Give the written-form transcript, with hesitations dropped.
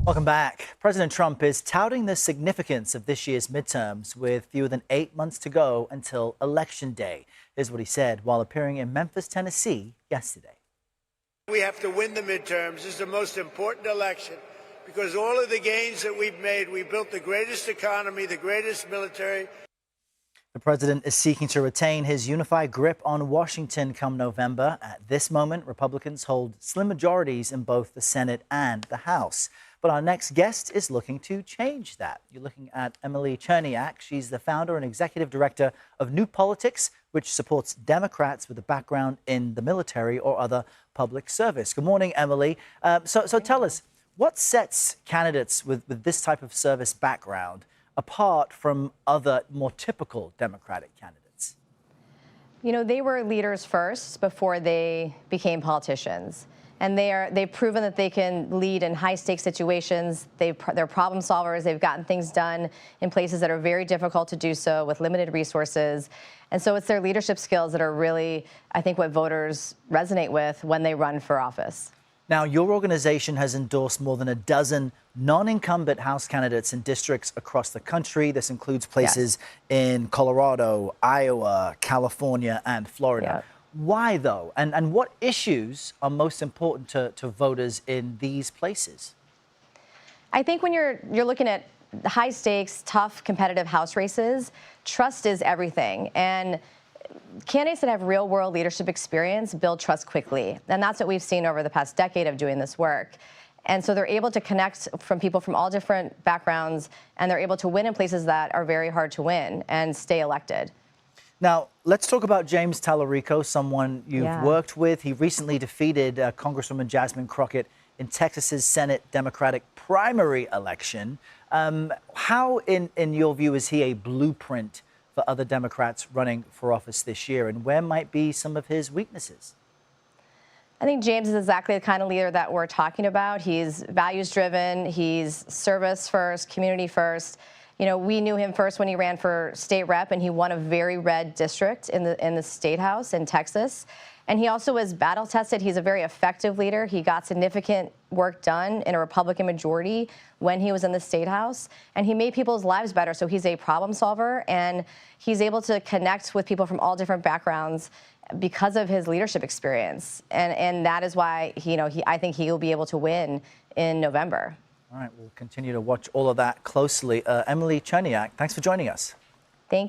Welcome back. President Trump is touting the significance of this year's midterms with fewer than 8 months to go until Election Day. Here's what he said while appearing in Memphis, Tennessee yesterday. We have to win the midterms. This is the most important election because all of the gains that we've made, we built the greatest economy, the greatest military. The president is seeking to retain his unified grip on Washington come November. At this moment, Republicans hold slim majorities in both the Senate and the House. But our next guest is looking to change that. You're looking at Emily Cherniack. She's the founder and executive director of New Politics, which supports Democrats with a background in the military or other public service. Good morning, Emily. So tell us, what sets candidates with this type of service background apart from other more typical Democratic candidates? You know, they were leaders first before they became politicians. And they've proven that they can lead in high-stakes situations. They're problem solvers. They've gotten things done in places that are very difficult to do so with limited resources. And so it's their leadership skills that are really, I think, what voters resonate with when they run for office. Now, your organization has endorsed more than a dozen non-incumbent House candidates in districts across the country. This includes places in Colorado, Iowa, California, and Florida. Yeah. Why, though? And what issues are most important to voters in these places? I think when you're looking at high stakes, tough, competitive House races, trust is everything. And candidates that have real world leadership experience build trust quickly. And that's what we've seen over the past decade of doing this work. And so they're able to connect from people from all different backgrounds, and they're able to win in places that are very hard to win and stay elected. Now, let's talk about James Tallarico, someone you've worked with. He recently defeated Congresswoman Jasmine Crockett in Texas's Senate Democratic primary election. How, in your view, is he a blueprint for other Democrats running for office this year? And where might be some of his weaknesses? I think James is exactly the kind of leader that we're talking about. He's values-driven. He's service first, community first. You know, we knew him first when he ran for state rep, and he won a very red district in the state house in Texas. And he also was battle tested. He's a very effective leader. He got significant work done in a Republican majority when he was in the state house, and he made people's lives better. So he's a problem solver, and he's able to connect with people from all different backgrounds because of his leadership experience. And that is why I think he'll be able to win in November. All right, we'll continue to watch all of that closely. Emily Cherniack, thanks for joining us.